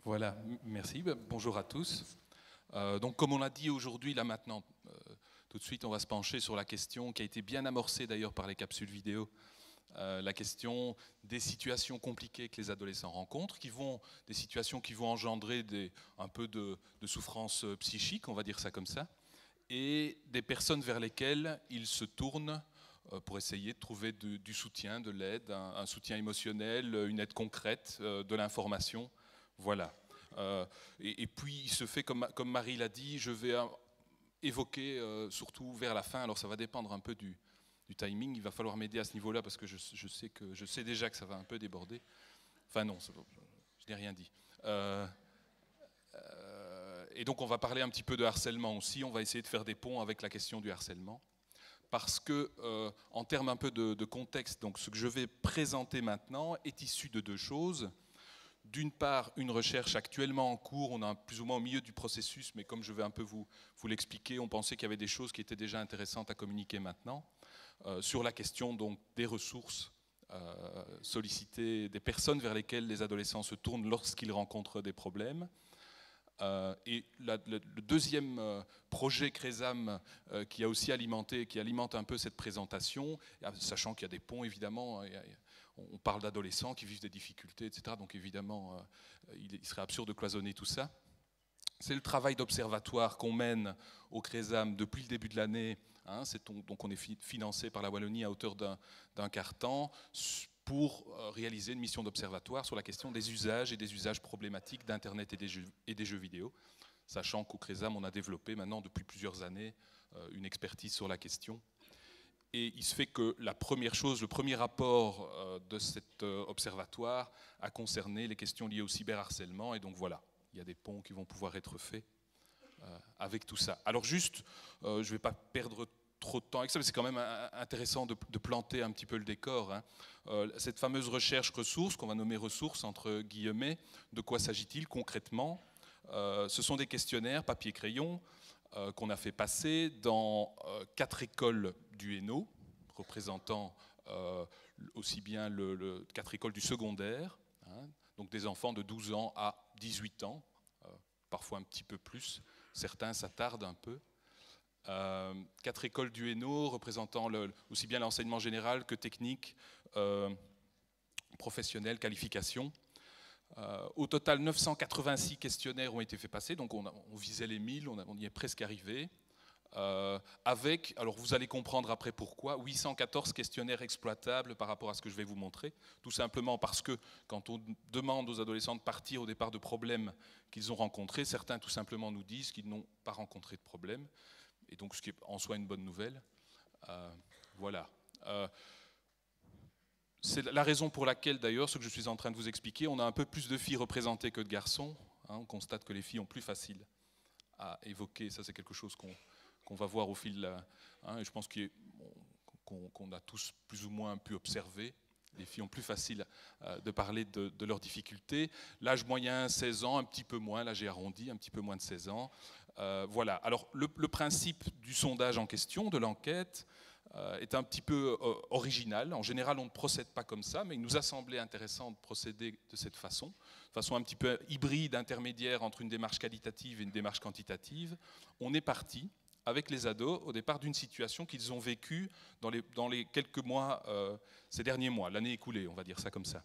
Voilà, merci. Bonjour à tous. Donc, comme on l'a dit aujourd'hui, là maintenant, tout de suite, on va se pencher sur la question qui a été bien amorcée d'ailleurs par les capsules vidéo, la question des situations compliquées que les adolescents rencontrent, des situations qui vont engendrer un peu de souffrance psychique, on va dire ça comme ça, et des personnes vers lesquelles ils se tournent pour essayer de trouver du soutien, de l'aide, un soutien émotionnel, une aide concrète, de l'information. Voilà. Et puis, il se fait, comme Marie l'a dit, je vais évoquer, surtout vers la fin, alors ça va dépendre un peu du timing, il va falloir m'aider à ce niveau-là, parce que je sais déjà que ça va un peu déborder. Enfin non, je n'ai rien dit. Et donc on va parler un petit peu de harcèlement aussi, on va essayer de faire des ponts avec la question du harcèlement. Parce que, en termes un peu de contexte, donc ce que je vais présenter maintenant est issu de deux choses. D'une part, une recherche actuellement en cours, on est plus ou moins au milieu du processus, mais comme je vais un peu vous l'expliquer, on pensait qu'il y avait des choses qui étaient déjà intéressantes à communiquer maintenant, sur la question donc, des ressources sollicitées, des personnes vers lesquelles les adolescents se tournent lorsqu'ils rencontrent des problèmes. Et le deuxième projet CRESAM qui a aussi qui alimente un peu cette présentation, sachant qu'il y a des ponts évidemment, on parle d'adolescents qui vivent des difficultés, etc. Donc évidemment, il serait absurde de cloisonner tout ça. C'est le travail d'observatoire qu'on mène au CRESAM depuis le début de l'année. Donc on est financé par la Wallonie à hauteur d'un quart-temps pour réaliser une mission d'observatoire sur la question des usages et des usages problématiques d'Internet et des jeux vidéo, sachant qu'au CRESAM, on a développé maintenant depuis plusieurs années une expertise sur la question. Et il se fait que la première chose, le premier rapport de cet observatoire a concerné les questions liées au cyberharcèlement, et donc voilà, il y a des ponts qui vont pouvoir être faits avec tout ça. Alors juste, je ne vais pas perdre trop de temps avec ça, mais c'est quand même intéressant de planter un petit peu le décor. Cette fameuse recherche ressources, qu'on va nommer ressources entre guillemets, de quoi s'agit-il concrètement? Ce sont des questionnaires papier-crayon qu'on a fait passer dans 4 écoles du Hainaut, représentant aussi bien 4 écoles du secondaire, donc des enfants de 12 ans à 18 ans, parfois un petit peu plus, certains s'attardent un peu. 4 écoles du Hainaut représentant aussi bien l'enseignement général que technique, professionnel, qualification. Au total, 986 questionnaires ont été faits passer, donc on visait les 1000, on y est presque arrivé. Avec, alors vous allez comprendre après pourquoi, 814 questionnaires exploitables par rapport à ce que je vais vous montrer, tout simplement parce que quand on demande aux adolescents de partir au départ de problèmes qu'ils ont rencontrés, certains tout simplement nous disent qu'ils n'ont pas rencontré de problème, et donc ce qui est en soi une bonne nouvelle. Voilà. C'est la raison pour laquelle, d'ailleurs, ce que je suis en train de vous expliquer, on a un peu plus de filles représentées que de garçons. On constate que les filles ont plus facile à évoquer. Ça, c'est quelque chose qu'on va voir au fil. Et je pense qu'on a tous plus ou moins pu observer. Les filles ont plus facile de parler de leurs difficultés. L'âge moyen, 16 ans, un petit peu moins. Là, j'ai arrondi, un petit peu moins de 16 ans. Voilà. Alors, le principe du sondage en question, de l'enquête, est un petit peu original. En général, on ne procède pas comme ça, mais il nous a semblé intéressant de procéder de cette façon un petit peu hybride, intermédiaire entre une démarche qualitative et une démarche quantitative. On est parti avec les ados au départ d'une situation qu'ils ont vécue dans les quelques mois, ces derniers mois, l'année écoulée, on va dire ça comme ça.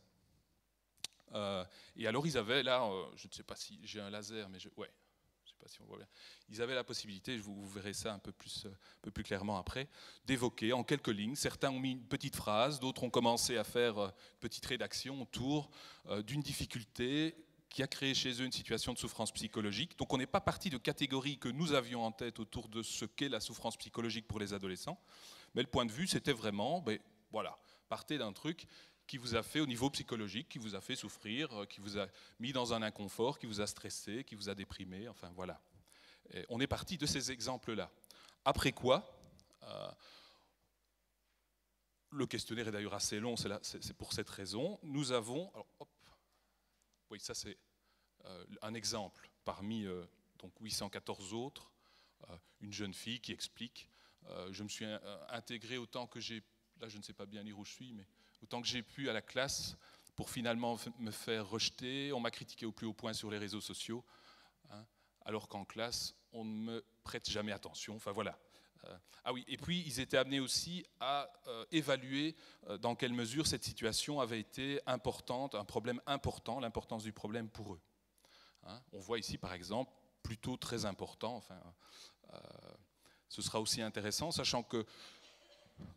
Et alors ils avaient là, je ne sais pas si j'ai un laser, mais ouais. Je ne sais pas si on voit bien. Ils avaient la possibilité, vous verrez ça un peu plus clairement après, d'évoquer en quelques lignes. Certains ont mis une petite phrase, d'autres ont commencé à faire une petite rédaction autour d'une difficulté qui a créé chez eux une situation de souffrance psychologique. Donc on n'est pas parti de catégories que nous avions en tête autour de ce qu'est la souffrance psychologique pour les adolescents, mais le point de vue c'était vraiment, voilà, partez d'un truc qui vous a fait au niveau psychologique, qui vous a fait souffrir, qui vous a mis dans un inconfort, qui vous a stressé, qui vous a déprimé, enfin voilà. Et on est parti de ces exemples-là. Après quoi, le questionnaire est d'ailleurs assez long, c'est pour cette raison, nous avons, alors, hop, oui ça c'est un exemple parmi donc 814 autres, une jeune fille qui explique, je me suis intégré autant que j'ai, là je ne sais pas bien lire où je suis, mais autant que j'ai pu à la classe pour finalement me faire rejeter. On m'a critiqué au plus haut point sur les réseaux sociaux, hein, alors qu'en classe, on ne me prête jamais attention. Enfin voilà. Ah oui, et puis ils étaient amenés aussi à évaluer dans quelle mesure cette situation avait été importante, un problème important, l'importance du problème pour eux. Hein, on voit ici par exemple, plutôt très important, enfin, ce sera aussi intéressant, sachant que,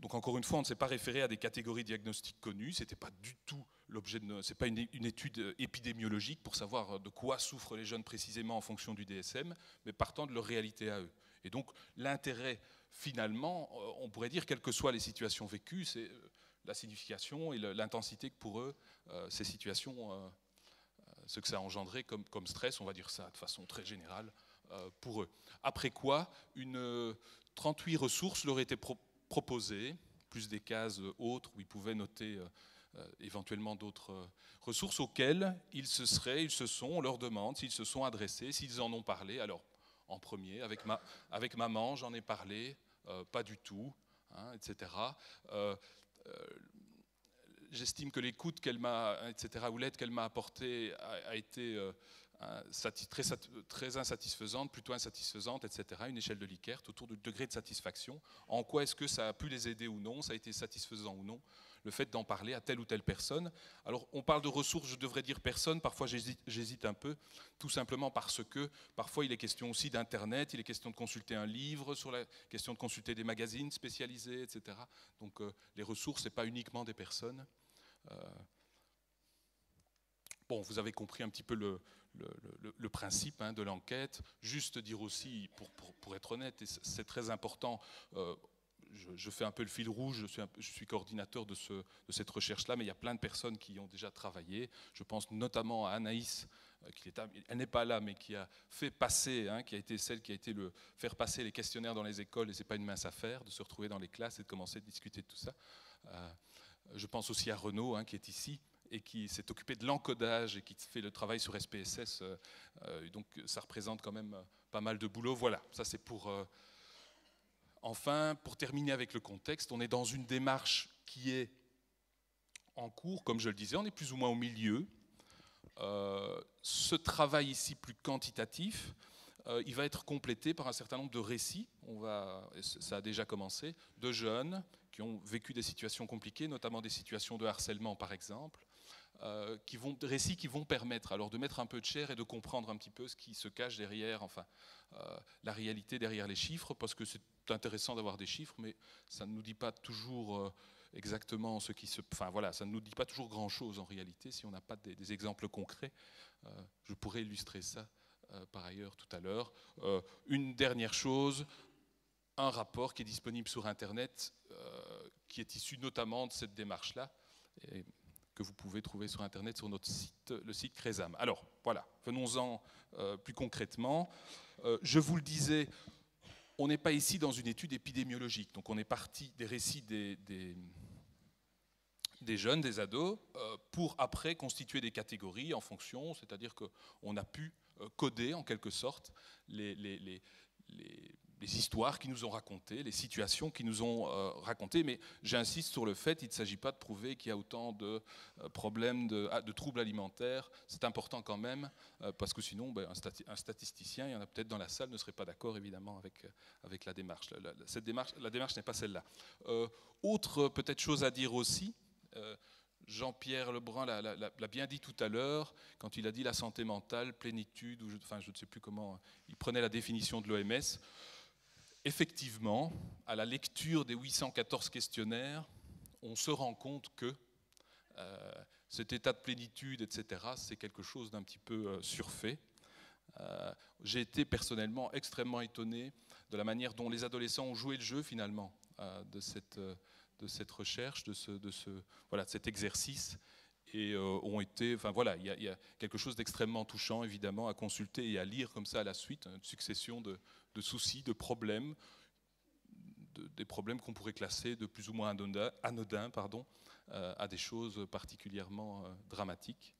donc encore une fois, on ne s'est pas référé à des catégories diagnostiques connues, c'était pas du tout l'objet de, c'est pas une étude épidémiologique pour savoir de quoi souffrent les jeunes précisément en fonction du DSM, mais partant de leur réalité à eux. Et donc l'intérêt, finalement, on pourrait dire, quelles que soient les situations vécues, c'est la signification et l'intensité que pour eux, ces situations, ce que ça a engendré comme stress, on va dire ça de façon très générale, pour eux. Après quoi, 38 ressources leur étaient proposées, plus des cases autres où ils pouvaient noter éventuellement d'autres ressources auxquelles ils se sont, on leur demande s'ils se sont adressés, s'ils en ont parlé. Alors, en premier, avec maman, j'en ai parlé, pas du tout, hein, etc. J'estime que l'écoute qu'elle m'a, etc., ou l'aide qu'elle m'a apportée a été très insatisfaisante, plutôt insatisfaisante, etc. Une échelle de Likert autour du degré de satisfaction. En quoi est-ce que ça a pu les aider ou non, ça a été satisfaisant ou non, le fait d'en parler à telle ou telle personne. Alors on parle de ressources, je devrais dire personne, parfois j'hésite un peu, tout simplement parce que parfois il est question aussi d'Internet, il est question de consulter un livre, sur la question de consulter des magazines spécialisés, etc. Donc les ressources, ce n'est pas uniquement des personnes. Bon, vous avez compris un petit peu le principe, hein, de l'enquête. Juste dire aussi, pour être honnête, et c'est très important, je fais un peu le fil rouge, je suis coordinateur de cette recherche-là, mais il y a plein de personnes qui y ont déjà travaillé. Je pense notamment à Anaïs, elle n'est pas là, mais qui a fait passer, hein, qui a été celle qui a été faire passer les questionnaires dans les écoles, et ce n'est pas une mince affaire de se retrouver dans les classes et de commencer à discuter de tout ça. Je pense aussi à Renaud, hein, qui est ici, et qui s'est occupé de l'encodage et qui fait le travail sur SPSS. Donc ça représente quand même pas mal de boulot. Voilà, ça c'est pour... Enfin, pour terminer avec le contexte, on est dans une démarche qui est en cours, comme je le disais, on est plus ou moins au milieu. Ce travail ici plus quantitatif, il va être complété par un certain nombre de récits, ça a déjà commencé, de jeunes qui ont vécu des situations compliquées, notamment des situations de harcèlement par exemple, récits qui vont permettre alors de mettre un peu de chair et de comprendre un petit peu ce qui se cache derrière, enfin, la réalité derrière les chiffres, parce que c'est intéressant d'avoir des chiffres, mais ça ne nous dit pas toujours exactement ce qui se... Enfin voilà, ça ne nous dit pas toujours grand-chose en réalité, si on n'a pas des exemples concrets. Je pourrais illustrer ça par ailleurs tout à l'heure. Une dernière chose, un rapport qui est disponible sur Internet, qui est issu notamment de cette démarche-là, et que vous pouvez trouver sur Internet, sur notre site, le site Cresam. Alors, voilà, venons-en plus concrètement. Je vous le disais, on n'est pas ici dans une étude épidémiologique, donc on est parti des récits des jeunes, des ados, pour après constituer des catégories en fonction, c'est-à-dire qu'on a pu coder en quelque sorte les histoires qu'ils nous ont racontées, les situations qu'ils nous ont racontées, mais j'insiste sur le fait, il ne s'agit pas de prouver qu'il y a autant de problèmes, de troubles alimentaires, c'est important quand même, parce que sinon un statisticien, il y en a peut-être dans la salle, ne serait pas d'accord évidemment avec la démarche. La démarche n'est pas celle-là. Autre peut-être chose à dire aussi, Jean-Pierre Lebrun l'a bien dit tout à l'heure, quand il a dit la santé mentale, plénitude, enfin je ne sais plus comment, il prenait la définition de l'OMS. Effectivement, à la lecture des 814 questionnaires, on se rend compte que cet état de plénitude, etc., c'est quelque chose d'un petit peu surfait. J'ai été personnellement extrêmement étonné de la manière dont les adolescents ont joué le jeu finalement de cette recherche, de cet exercice, et ont été, enfin voilà, il y a quelque chose d'extrêmement touchant évidemment à consulter et à lire comme ça à la suite, une succession de soucis, de problèmes, des problèmes qu'on pourrait classer de plus ou moins anodins, à des choses particulièrement dramatiques.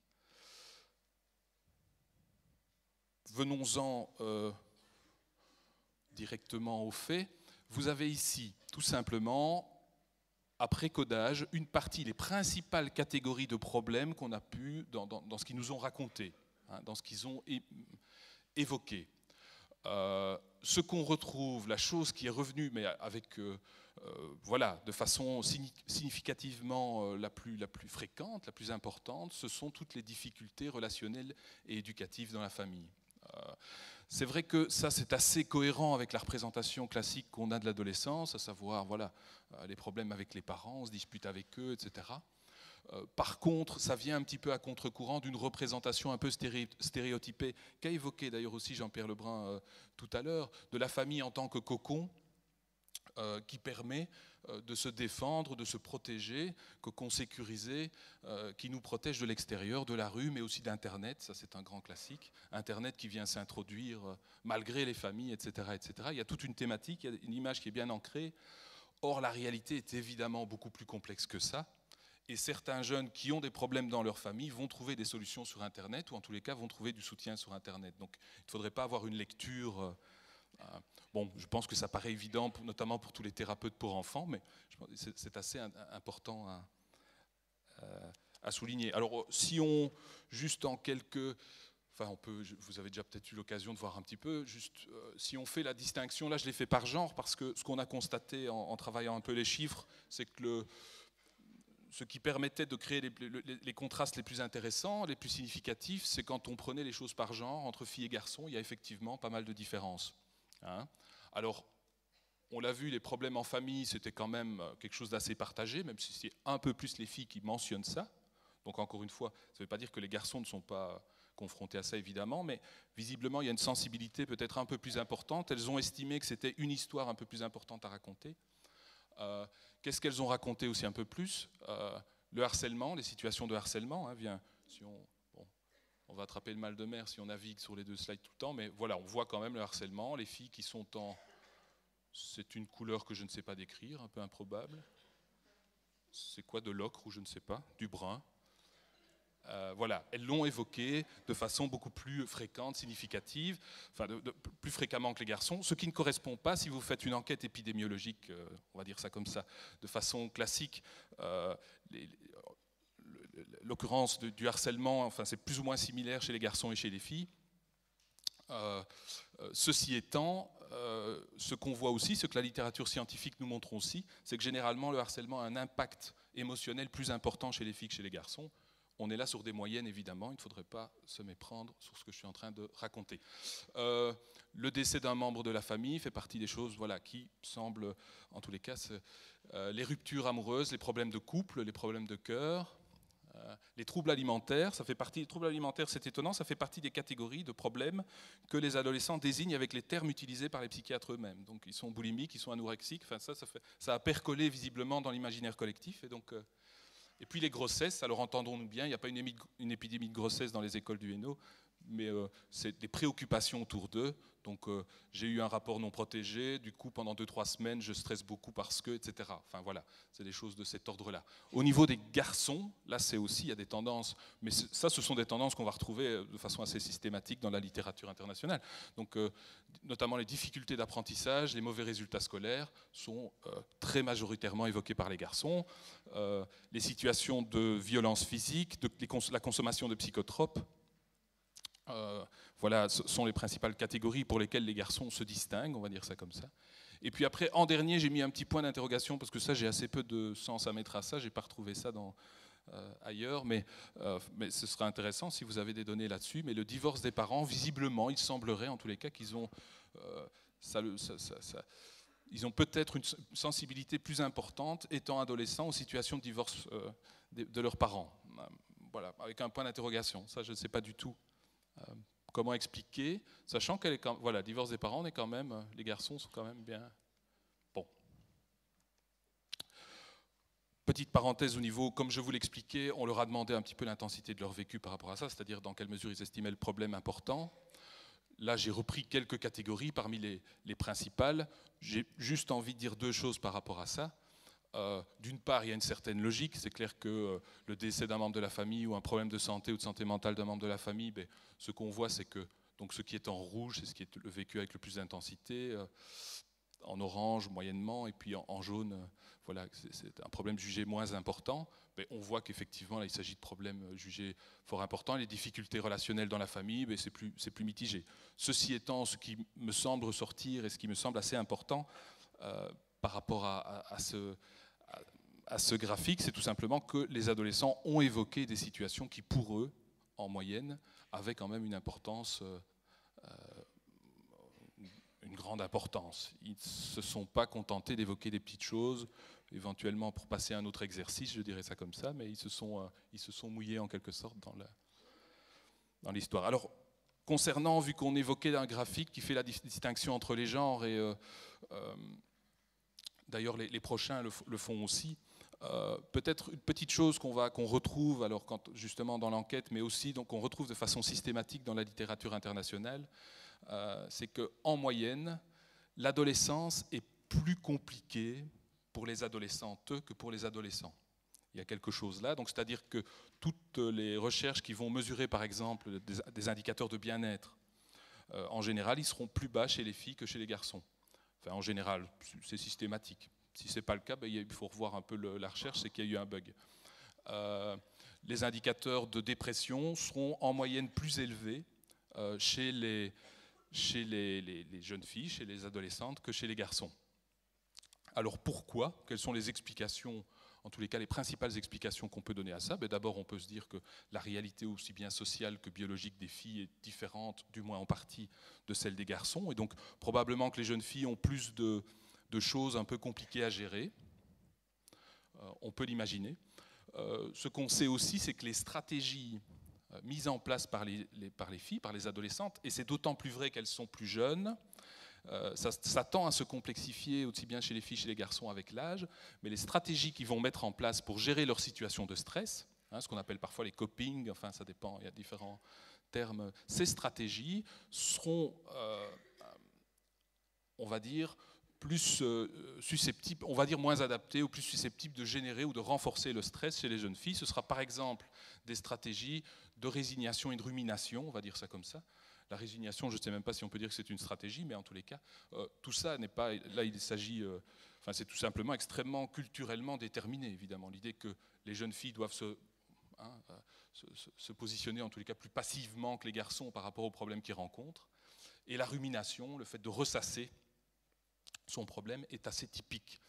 Venons-en directement aux faits. Vous avez ici tout simplement après codage, une partie, les principales catégories de problèmes qu'on a pu, dans ce qu'ils nous ont raconté, hein, dans ce qu'ils ont évoqué. Ce qu'on retrouve, la chose qui est revenue, mais avec, voilà, de façon significativement la plus fréquente, la plus importante, ce sont toutes les difficultés relationnelles et éducatives dans la famille. C'est vrai que ça, c'est assez cohérent avec la représentation classique qu'on a de l'adolescence, à savoir, voilà, les problèmes avec les parents, on se dispute avec eux, etc. Par contre, ça vient un petit peu à contre-courant d'une représentation un peu stéréotypée, qu'a évoqué d'ailleurs aussi Jean-Pierre Lebrun tout à l'heure, de la famille en tant que cocon qui permet de se défendre, de se protéger, cocon sécurisé, qui nous protège de l'extérieur, de la rue, mais aussi d'Internet, ça c'est un grand classique, Internet qui vient s'introduire malgré les familles, etc., etc. Il y a toute une thématique, il y a une image qui est bien ancrée. Or, la réalité est évidemment beaucoup plus complexe que ça. Et certains jeunes qui ont des problèmes dans leur famille vont trouver des solutions sur Internet, ou en tous les cas vont trouver du soutien sur Internet. Donc il ne faudrait pas avoir une lecture... bon, je pense que ça paraît évident, notamment pour tous les thérapeutes pour enfants, mais c'est assez important à souligner. Alors si on, juste en quelques... Enfin, on peut, vous avez déjà peut-être eu l'occasion de voir un petit peu, juste si on fait la distinction, là je l'ai fait par genre, parce que ce qu'on a constaté en travaillant un peu les chiffres, c'est que ce qui permettait de créer les contrastes les plus intéressants, les plus significatifs, c'est quand on prenait les choses par genre, entre filles et garçons, il y a effectivement pas mal de différences. Hein. Alors, on l'a vu, les problèmes en famille, c'était quand même quelque chose d'assez partagé, même si c'est un peu plus les filles qui mentionnent ça. Donc encore une fois, ça ne veut pas dire que les garçons ne sont pas confrontés à ça, évidemment, mais visiblement, il y a une sensibilité peut-être un peu plus importante. Elles ont estimé que c'était une histoire un peu plus importante à raconter. Qu'est-ce qu'elles ont raconté aussi un peu plus? Le harcèlement, les situations de harcèlement. Hein, si on va attraper le mal de mer si on navigue sur les deux slides tout le temps, mais voilà, on voit quand même le harcèlement. Les filles qui sont en... C'est une couleur que je ne sais pas décrire, un peu improbable. C'est quoi, de l'ocre ou je ne sais pas, du brun. Voilà, elles l'ont évoqué de façon beaucoup plus fréquente, significative, enfin plus fréquemment que les garçons, ce qui ne correspond pas, si vous faites une enquête épidémiologique, on va dire ça comme ça, de façon classique, l'occurrence du harcèlement, enfin, c'est plus ou moins similaire chez les garçons et chez les filles. Ceci étant, ce qu'on voit aussi, ce que la littérature scientifique nous montre aussi, c'est que généralement le harcèlement a un impact émotionnel plus important chez les filles que chez les garçons. On est là sur des moyennes, évidemment, il ne faudrait pas se méprendre sur ce que je suis en train de raconter. Le décès d'un membre de la famille fait partie des choses, voilà, qui semblent, en tous les cas, les ruptures amoureuses, les problèmes de couple, les problèmes de cœur, les troubles alimentaires, ça fait partie, les troubles alimentaires, c'est étonnant, ça fait partie des catégories de problèmes que les adolescents désignent avec les termes utilisés par les psychiatres eux-mêmes. Donc ils sont boulimiques, ils sont anorexiques, enfin, ça a percolé visiblement dans l'imaginaire collectif, et donc... Et puis les grossesses, alors entendons-nous bien, il n'y a pas une épidémie de grossesse dans les écoles du Hainaut, mais c'est des préoccupations autour d'eux. Donc j'ai eu un rapport non protégé, du coup pendant 2-3 semaines je stresse beaucoup parce que, etc. Enfin voilà, c'est des choses de cet ordre-là. Au niveau des garçons, là c'est aussi, il y a des tendances, mais ça ce sont des tendances qu'on va retrouver de façon assez systématique dans la littérature internationale. Donc notamment les difficultés d'apprentissage, les mauvais résultats scolaires sont très majoritairement évoqués par les garçons. Les situations de violence physique, la consommation de psychotropes, voilà, ce sont les principales catégories pour lesquelles les garçons se distinguent, on va dire ça comme ça. Et puis après, en dernier, j'ai mis un petit point d'interrogation, parce que ça, j'ai assez peu de sens à mettre à ça, j'ai pas retrouvé ça ailleurs, mais ce serait intéressant si vous avez des données là-dessus. Mais le divorce des parents, visiblement, il semblerait en tous les cas qu'ils ont... ils ont peut-être une sensibilité plus importante, étant adolescents, aux situations de divorce de leurs parents. Voilà, avec un point d'interrogation. Ça, je ne sais pas du tout comment expliquer, sachant qu'elle est quand même, voilà, divorce des parents, on est quand même, les garçons sont quand même bien. Bon. Petite parenthèse au niveau, comme je vous l'expliquais, on leur a demandé un petit peu l'intensité de leur vécu par rapport à ça, c'est-à-dire dans quelle mesure ils estimaient le problème important. Là, j'ai repris quelques catégories parmi les principales. J'ai juste envie de dire deux choses par rapport à ça. D'une part, il y a une certaine logique. C'est clair que le décès d'un membre de la famille ou un problème de santé ou de santé mentale d'un membre de la famille, ce qu'on voit, c'est que donc, ce qui est en rouge, c'est ce qui est le vécu avec le plus d'intensité. en orange moyennement, et puis en jaune, voilà, c'est un problème jugé moins important. Mais on voit qu'effectivement, là, il s'agit de problèmes jugés fort importants. Les difficultés relationnelles dans la famille, c'est plus mitigé. Ceci étant, ce qui me semble ressortir et ce qui me semble assez important par rapport à ce graphique, c'est tout simplement que les adolescents ont évoqué des situations qui, pour eux, en moyenne, avaient quand même une importance, une grande importance. Ils ne se sont pas contentés d'évoquer des petites choses, éventuellement pour passer à un autre exercice, je dirais ça comme ça, mais ils se sont mouillés en quelque sorte dans l'histoire. Alors, concernant, vu qu'on évoquait un graphique qui fait la distinction entre les genres, et d'ailleurs les prochains le font aussi, peut-être une petite chose qu'on retrouve alors justement dans l'enquête, mais aussi qu'on retrouve de façon systématique dans la littérature internationale, c'est qu'en moyenne, l'adolescence est plus compliquée pour les adolescentes que pour les adolescents. Il y a quelque chose là, donc c'est-à-dire que toutes les recherches qui vont mesurer par exemple des indicateurs de bien-être, en général, ils seront plus bas chez les filles que chez les garçons. Enfin, en général, c'est systématique. Si ce n'est pas le cas, il faut revoir un peu la recherche, c'est qu'il y a eu un bug. Les indicateurs de dépression seront en moyenne plus élevés chez les jeunes filles, chez les adolescentes, que chez les garçons. Alors pourquoi? Quelles sont les explications, en tous les cas les principales explications qu'on peut donner à ça? D'abord, on peut se dire que la réalité aussi bien sociale que biologique des filles est différente, du moins en partie, de celle des garçons. Et donc probablement que les jeunes filles ont plus de choses un peu compliquées à gérer. On peut l'imaginer. Ce qu'on sait aussi, c'est que les stratégies mises en place par les filles, par les adolescentes, et c'est d'autant plus vrai qu'elles sont plus jeunes, ça tend à se complexifier aussi bien chez les filles que chez les garçons avec l'âge, mais les stratégies qu'ils vont mettre en place pour gérer leur situation de stress, ce qu'on appelle parfois les coping, enfin ça dépend, il y a différents termes, ces stratégies seront, on va dire, plus susceptibles, on va dire moins adaptées ou plus susceptibles de générer ou de renforcer le stress chez les jeunes filles. Ce sera par exemple des stratégies de résignation et de rumination, on va dire ça comme ça. La résignation, je ne sais même pas si on peut dire que c'est une stratégie, mais en tous les cas, tout ça n'est pas... Là, il s'agit... Enfin, c'est tout simplement extrêmement culturellement déterminé, évidemment. L'idée que les jeunes filles doivent se positionner, en tous les cas, plus passivement que les garçons par rapport aux problèmes qu'ils rencontrent. Et la rumination, le fait de ressasser son problème, est assez typique.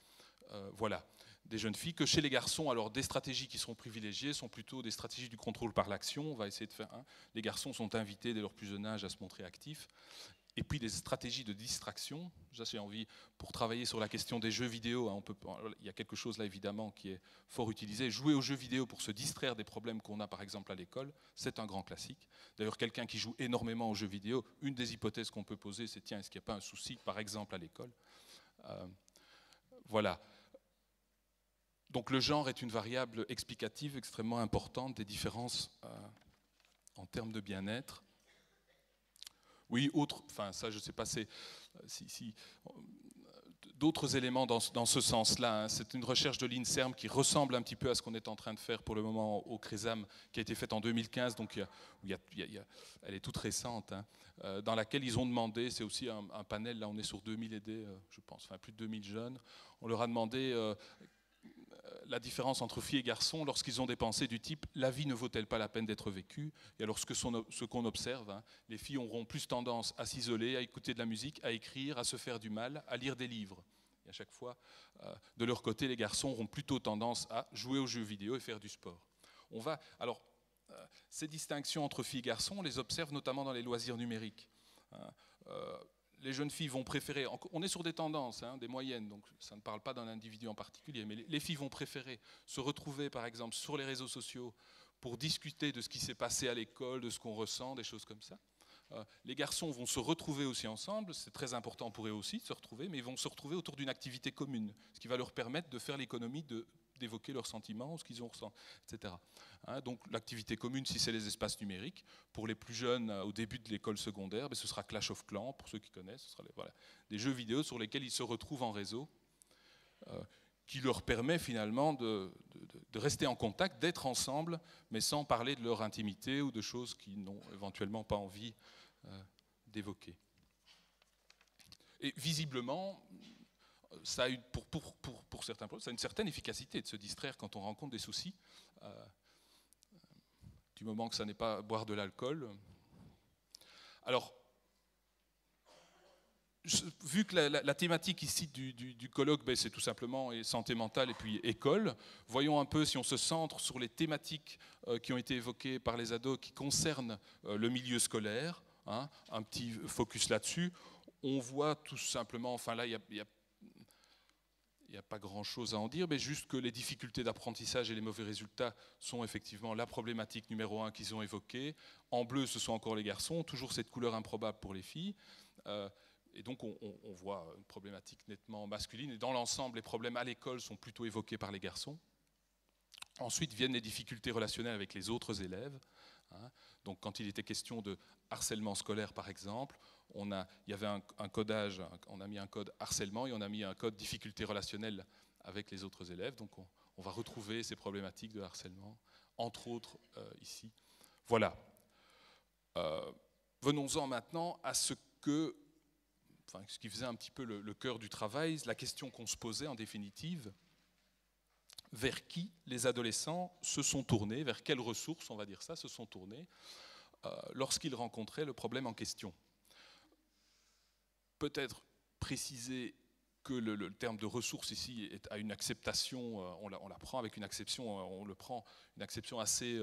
Voilà, des jeunes filles, que chez les garçons, alors des stratégies qui seront privilégiées sont plutôt des stratégies du contrôle par l'action. On va essayer de faire. Les garçons sont invités dès leur plus jeune âge à se montrer actifs. Et puis des stratégies de distraction. Ça, j'ai envie, pour travailler sur la question des jeux vidéo, il y a quelque chose là évidemment qui est fort utilisé. Jouer aux jeux vidéo pour se distraire des problèmes qu'on a par exemple à l'école, c'est un grand classique. D'ailleurs, quelqu'un qui joue énormément aux jeux vidéo, une des hypothèses qu'on peut poser, c'est tiens, est-ce qu'il n'y a pas un souci par exemple à l'école? Voilà. Donc le genre est une variable explicative extrêmement importante des différences en termes de bien-être. Oui, enfin ça je ne sais pas, d'autres éléments dans ce sens-là. C'est une recherche de l'INSERM qui ressemble un petit peu à ce qu'on est en train de faire pour le moment au CRESAM, qui a été faite en 2015, donc elle est toute récente, dans laquelle ils ont demandé, c'est aussi un panel, là on est sur 2000 aidés, je pense, enfin plus de 2000 jeunes, on leur a demandé la différence entre filles et garçons lorsqu'ils ont des pensées du type « la vie ne vaut-elle pas la peine d'être vécue ?» Et alors ce qu'on observe, les filles auront plus tendance à s'isoler, à écouter de la musique, à écrire, à se faire du mal, à lire des livres. Et à chaque fois, de leur côté, les garçons auront plutôt tendance à jouer aux jeux vidéo et faire du sport. Ces distinctions entre filles et garçons, on les observe notamment dans les loisirs numériques. Les jeunes filles vont préférer, on est sur des tendances, des moyennes, donc ça ne parle pas d'un individu en particulier, mais les filles vont préférer se retrouver par exemple sur les réseaux sociaux pour discuter de ce qui s'est passé à l'école, de ce qu'on ressent, des choses comme ça. Les garçons vont se retrouver aussi ensemble, c'est très important pour eux aussi de se retrouver, mais ils vont se retrouver autour d'une activité commune, ce qui va leur permettre de faire l'économie d'évoquer leurs sentiments, ce qu'ils ont ressenti, etc. Donc l'activité commune, si c'est les espaces numériques, pour les plus jeunes au début de l'école secondaire, ce sera Clash of Clans, pour ceux qui connaissent, ce sera des jeux vidéo sur lesquels ils se retrouvent en réseau, qui leur permet finalement de rester en contact, d'être ensemble, mais sans parler de leur intimité ou de choses qu'ils n'ont éventuellement pas envie d'évoquer. Et visiblement, Ça a pour certains problèmes, ça a une certaine efficacité de se distraire quand on rencontre des soucis, du moment que ça n'est pas boire de l'alcool. Alors, vu que la thématique ici du colloque, ben, c'est tout simplement santé mentale et puis école, voyons un peu si on se centre sur les thématiques qui ont été évoquées par les ados qui concernent le milieu scolaire, hein, un petit focus là-dessus. On voit tout simplement, enfin là, il n'y a pas grand-chose à en dire, mais juste que les difficultés d'apprentissage et les mauvais résultats sont effectivement la problématique numéro 1 qu'ils ont évoquée. En bleu, ce sont encore les garçons, toujours cette couleur improbable pour les filles. Et donc on voit une problématique nettement masculine. Et dans l'ensemble, les problèmes à l'école sont plutôt évoqués par les garçons. Ensuite viennent les difficultés relationnelles avec les autres élèves. Donc quand il était question de harcèlement scolaire, par exemple, il y avait un codage, on a mis un code harcèlement et on a mis un code difficulté relationnelle avec les autres élèves. Donc on va retrouver ces problématiques de harcèlement, entre autres ici. Voilà. Venons-en maintenant à ce qui faisait un petit peu le cœur du travail, la question qu'on se posait en définitive, vers qui les adolescents se sont tournés, vers quelles ressources, on va dire ça, se sont tournés, lorsqu'ils rencontraient le problème en question. Peut-être préciser que le terme de ressources ici a une acceptation, on la prend avec une acception, on le prend une acception assez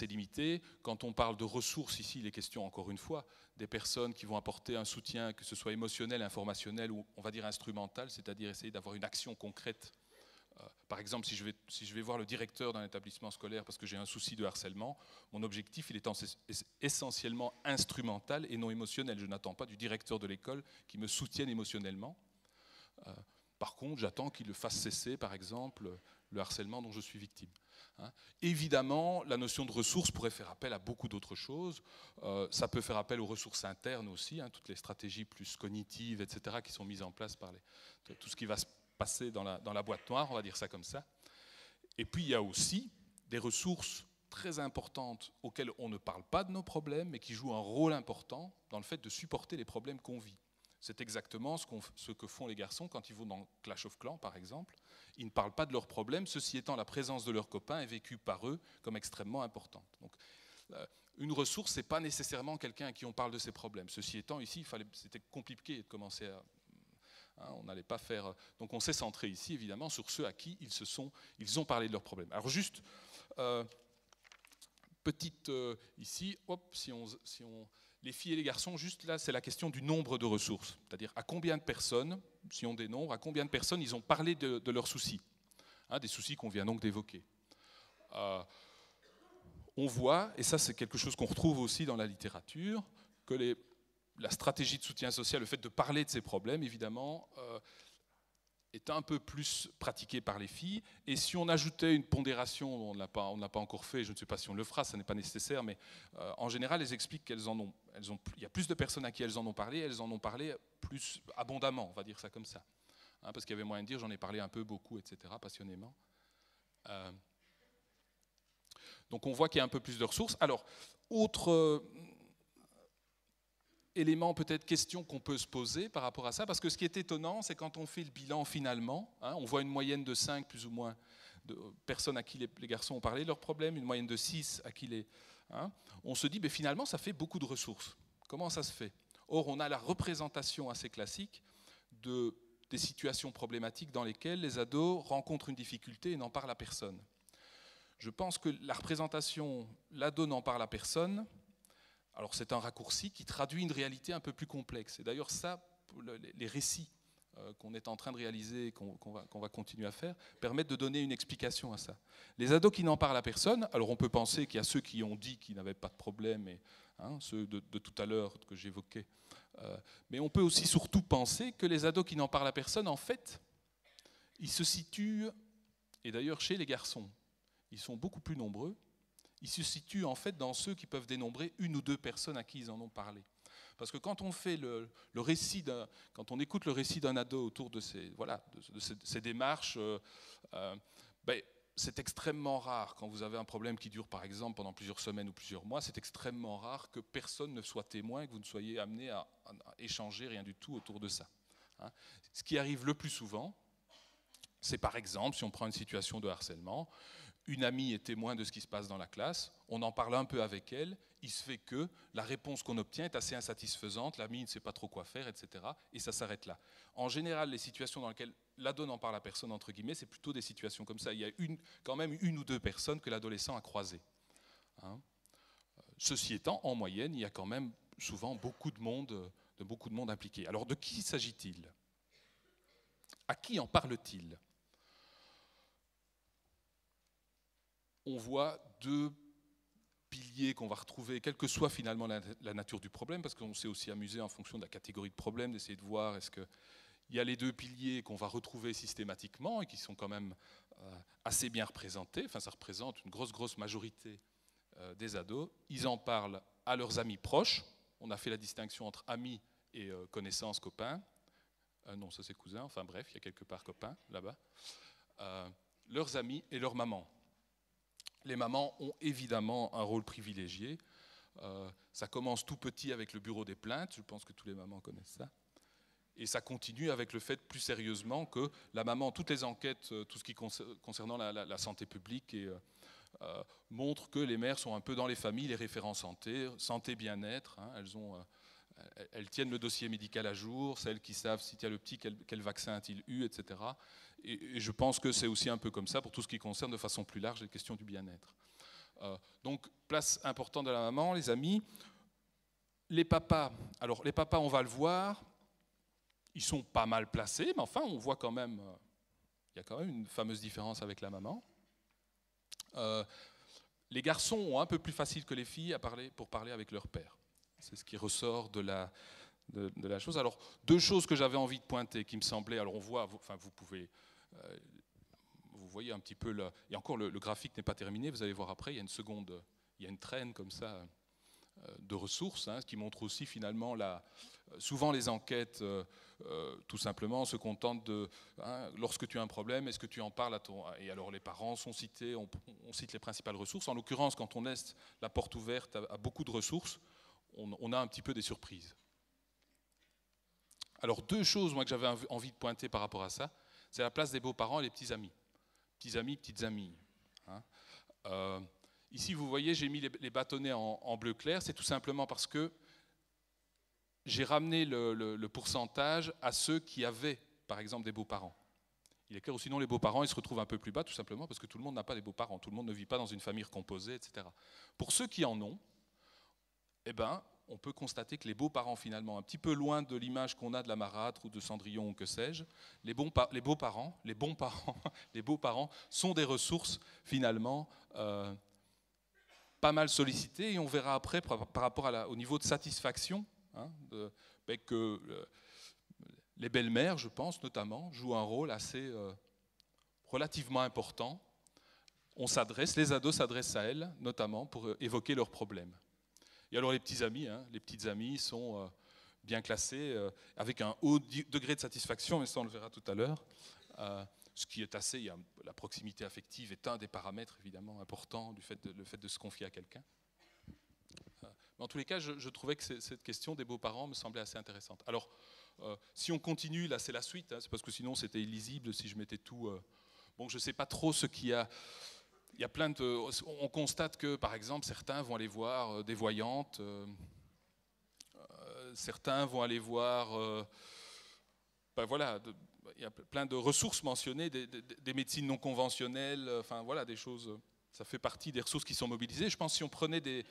limitée. Quand on parle de ressources ici, il est question encore une fois des personnes qui vont apporter un soutien, que ce soit émotionnel, informationnel ou on va dire instrumental, c'est-à-dire essayer d'avoir une action concrète. Par exemple, si je vais voir le directeur d'un établissement scolaire parce que j'ai un souci de harcèlement, mon objectif il est essentiellement instrumental et non émotionnel. Je n'attends pas du directeur de l'école qui me soutienne émotionnellement. Par contre, j'attends qu'il le fasse cesser, par exemple, le harcèlement dont je suis victime. Évidemment, la notion de ressources pourrait faire appel à beaucoup d'autres choses. Ça peut faire appel aux ressources internes aussi, toutes les stratégies plus cognitives, etc., qui sont mises en place par tout ce qui va se passer dans la boîte noire, on va dire ça comme ça. Et puis il y a aussi des ressources très importantes auxquelles on ne parle pas de nos problèmes, mais qui jouent un rôle important dans le fait de supporter les problèmes qu'on vit. C'est exactement ce que font les garçons quand ils vont dans Clash of Clans, par exemple. Ils ne parlent pas de leurs problèmes, ceci étant, la présence de leurs copains est vécue par eux comme extrêmement importante. Donc, une ressource, ce n'est pas nécessairement quelqu'un à qui on parle de ses problèmes. Ceci étant, ici, c'était compliqué de commencer à... on n'allait pas faire... Donc on s'est centré ici, évidemment, sur ceux à qui ils ont parlé de leurs problèmes. Alors juste, petite ici, les filles et les garçons, juste là, c'est la question du nombre de ressources. C'est-à-dire à combien de personnes, si on dénombre, à combien de personnes ils ont parlé de leurs soucis. Des soucis qu'on vient donc d'évoquer. On voit, et ça c'est quelque chose qu'on retrouve aussi dans la littérature, que la stratégie de soutien social, le fait de parler de ces problèmes, évidemment, est un peu plus pratiquée par les filles. Et si on ajoutait une pondération, on ne l'a pas encore fait, je ne sais pas si on le fera, ça n'est pas nécessaire, mais en général, elles expliquent il y a plus de personnes à qui elles en ont parlé plus abondamment, on va dire ça comme ça. Parce qu'il y avait moyen de dire, j'en ai parlé un peu, beaucoup, etc., passionnément. Donc on voit qu'il y a un peu plus de ressources. Alors, autre élément, peut-être question qu'on peut se poser par rapport à ça, parce que ce qui est étonnant, c'est quand on fait le bilan finalement, on voit une moyenne de 5 plus ou moins de personnes à qui les garçons ont parlé de leurs problèmes, une moyenne de 6 à qui on se dit, mais finalement, ça fait beaucoup de ressources. Comment ça se fait? Or, on a la représentation assez classique des situations problématiques dans lesquelles les ados rencontrent une difficulté et n'en parlent à personne. Je pense que la représentation, l'ado n'en parle à personne, alors c'est un raccourci qui traduit une réalité un peu plus complexe. Et d'ailleurs ça, les récits qu'on est en train de réaliser, qu'on va continuer à faire, permettent de donner une explication à ça. Les ados qui n'en parlent à personne, alors on peut penser qu'il y a ceux qui ont dit qu'ils n'avaient pas de problème, et, ceux de tout à l'heure que j'évoquais, mais on peut aussi surtout penser que les ados qui n'en parlent à personne, en fait, ils se situent, et d'ailleurs chez les garçons, ils sont beaucoup plus nombreux, ils se situent en fait dans ceux qui peuvent dénombrer une ou deux personnes à qui ils en ont parlé. Parce que quand on fait quand on écoute le récit d'un ado autour de ces démarches, c'est extrêmement rare, quand vous avez un problème qui dure par exemple pendant plusieurs semaines ou plusieurs mois, c'est extrêmement rare que personne ne soit témoin, que vous ne soyez amené à échanger rien du tout autour de ça. hein. Ce qui arrive le plus souvent, c'est par exemple, si on prend une situation de harcèlement, une amie est témoin de ce qui se passe dans la classe, on en parle un peu avec elle, il se fait que la réponse qu'on obtient est assez insatisfaisante, l'amie ne sait pas trop quoi faire, etc. Et ça s'arrête là. En général, les situations dans lesquelles l'ado n'en parle à personne, entre guillemets, c'est plutôt des situations comme ça. Il y a quand même une ou deux personnes que l'adolescent a croisées, hein. Ceci étant, en moyenne, il y a quand même souvent beaucoup de monde impliqué. Alors de qui s'agit-il? À qui en parle-t-il? On voit deux piliers qu'on va retrouver, quelle que soit finalement la nature du problème, parce qu'on s'est aussi amusé en fonction de la catégorie de problème, d'essayer de voir est-ce qu'il y a les deux piliers qu'on va retrouver systématiquement et qui sont quand même assez bien représentés. Enfin, ça représente une grosse majorité des ados. Ils en parlent à leurs amis proches. On a fait la distinction entre amis et connaissances, copains. Non, ça c'est cousin. Enfin bref, il y a quelque part copains là-bas. Leurs amis et leur maman. Les mamans ont évidemment un rôle privilégié. Ça commence tout petit avec le bureau des plaintes, je pense que tous les mamans connaissent ça. Et ça continue avec le fait plus sérieusement que la maman, toutes les enquêtes, tout ce qui concernant la santé publique, montrent que les mères sont un peu dans les familles, les référents santé bien-être, hein, elles tiennent le dossier médical à jour, c'est elles qui savent si tu as le petit, quel vaccin a-t-il eu, etc. Et je pense que c'est aussi un peu comme ça pour tout ce qui concerne de façon plus large les questions du bien-être. Donc, place importante de la maman, les amis. Les papas, alors les papas, on va le voir, ils sont pas mal placés, mais enfin, on voit quand même, il y a quand même une fameuse différence avec la maman. Les garçons ont un peu plus facile que les filles pour parler avec leur père. C'est ce qui ressort de la chose. Alors, deux choses que j'avais envie de pointer, qui me semblaient, alors on voit, enfin vous pouvez, vous voyez un petit peu, et encore le graphique n'est pas terminé, vous allez voir après, il y a une seconde, il y a une traîne comme ça de ressources, hein, ce qui montre aussi finalement, souvent les enquêtes, tout simplement, se contentent de, hein, lorsque tu as un problème, est-ce que tu en parles à ton... Et alors les parents sont cités, on cite les principales ressources. En l'occurrence, quand on laisse la porte ouverte à beaucoup de ressources, on a un petit peu des surprises. Alors deux choses moi, que j'avais envie de pointer par rapport à ça, c'est la place des beaux-parents et les petits-amis. Petits-amis, petites-amies. Hein. Ici, vous voyez, j'ai mis les bâtonnets en bleu clair, c'est tout simplement parce que j'ai ramené le pourcentage à ceux qui avaient, par exemple, des beaux-parents. Il est clair, ou sinon les beaux-parents, ils se retrouvent un peu plus bas, tout simplement parce que tout le monde n'a pas des beaux-parents, tout le monde ne vit pas dans une famille recomposée, etc. Pour ceux qui en ont, eh ben, on peut constater que les beaux-parents, finalement, un petit peu loin de l'image qu'on a de la marâtre ou de Cendrillon ou que sais-je, les beaux-parents sont des ressources, finalement, pas mal sollicitées, et on verra après, par rapport au niveau de satisfaction, hein, que les belles-mères, je pense, notamment, jouent un rôle assez relativement important. Les ados s'adressent à elles, notamment, pour évoquer leurs problèmes. Et alors les petits amis, hein, les petites amies sont bien classés, avec un haut degré de satisfaction, mais ça on le verra tout à l'heure. Ce qui est la proximité affective est un des paramètres évidemment importants le fait de se confier à quelqu'un. Mais en tous les cas, je trouvais que cette question des beaux-parents me semblait assez intéressante. Alors, si on continue, là c'est la suite, hein, c'est parce que sinon c'était illisible si je mettais tout. Bon, je ne sais pas trop ce qu'il y a. Il y a plein de. On constate que, par exemple, certains vont aller voir des voyantes, certains vont aller voir. Voilà, il y a plein de ressources mentionnées, des médecines non conventionnelles, enfin voilà, des choses. Ça fait partie des ressources qui sont mobilisées. Je pense que si on prenait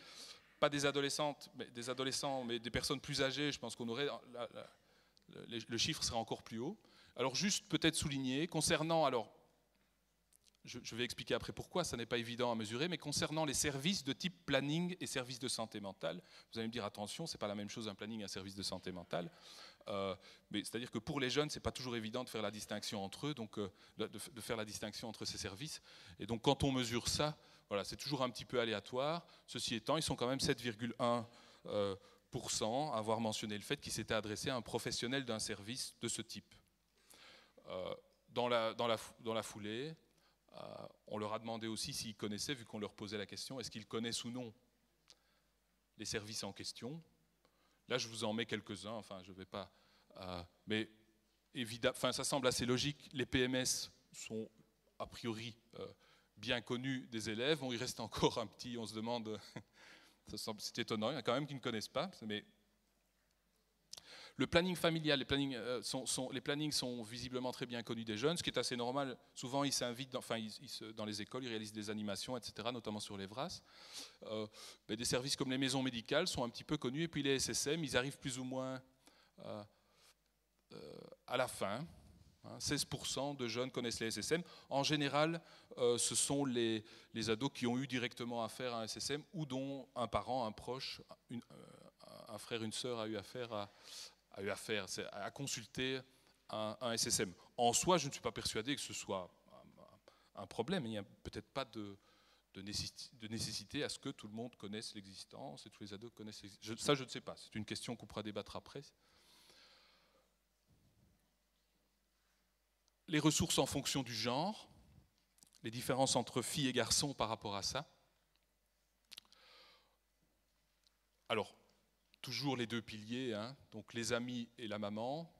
pas des adolescentes, des adolescents, mais des personnes plus âgées, je pense qu'on aurait le chiffre serait encore plus haut. Alors juste peut-être souligner concernant alors. Je vais expliquer après pourquoi, ça n'est pas évident à mesurer, mais concernant les services de type planning et services de santé mentale, vous allez me dire attention, ce n'est pas la même chose un planning et un service de santé mentale, mais c'est-à-dire que pour les jeunes, ce n'est pas toujours évident de faire la distinction entre eux, donc de faire la distinction entre ces services, et donc quand on mesure ça, voilà, c'est toujours un petit peu aléatoire. Ceci étant, ils sont quand même 7,1% à avoir mentionné le fait qu'ils s'étaient adressés à un professionnel d'un service de ce type. Dans la foulée, on leur a demandé aussi s'ils connaissaient, vu qu'on leur posait la question, est-ce qu'ils connaissent ou non les services en question. Là, je vous en mets quelques-uns, enfin, je ne vais pas... mais Enfin, ça semble assez logique. Les PMS sont a priori bien connus des élèves. Bon, il reste encore un petit, on se demande, c'est étonnant, il y en a quand même qui ne connaissent pas. Mais le planning familial, les plannings sont visiblement très bien connus des jeunes, ce qui est assez normal. Souvent, ils s'invitent, dans les écoles, ils réalisent des animations, etc., notamment sur les VRAS. Des services comme les maisons médicales sont un petit peu connus, et puis les SSM, ils arrivent plus ou moins à la fin. 16% de jeunes connaissent les SSM. En général, ce sont les ados qui ont eu directement affaire à un SSM ou dont un parent, un proche, un frère, une sœur a eu affaire à consulter un SSM. En soi, je ne suis pas persuadé que ce soit un problème. Il n'y a peut-être pas de nécessité à ce que tout le monde connaisse l'existence et tous les ados connaissent l'existence. Ça, je ne sais pas. C'est une question qu'on pourra débattre après. Les ressources en fonction du genre, les différences entre filles et garçons par rapport à ça. Alors, toujours les deux piliers, hein, donc les amis et la maman.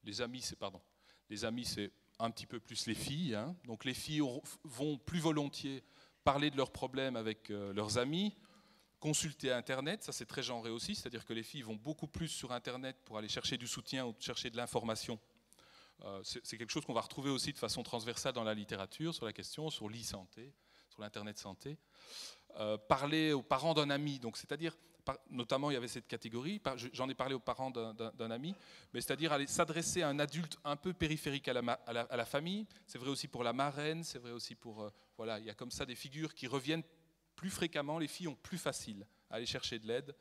Les amis, c'est un petit peu plus les filles. Hein, donc les filles vont plus volontiers parler de leurs problèmes avec leurs amis, consulter Internet, ça c'est très genré aussi, c'est-à-dire que les filles vont beaucoup plus sur Internet pour aller chercher du soutien ou chercher de l'information. C'est quelque chose qu'on va retrouver aussi de façon transversale dans la littérature sur la question, sur l'e-santé, sur l'Internet santé. Parler aux parents d'un ami, donc c'est-à-dire, notamment il y avait cette catégorie, j'en ai parlé aux parents d'un ami, mais c'est-à-dire aller s'adresser à un adulte un peu périphérique à la famille. C'est vrai aussi pour la marraine, c'est vrai aussi pour... voilà, il y a comme ça des figures qui reviennent plus fréquemment, les filles ont plus facile à aller chercher de l'aide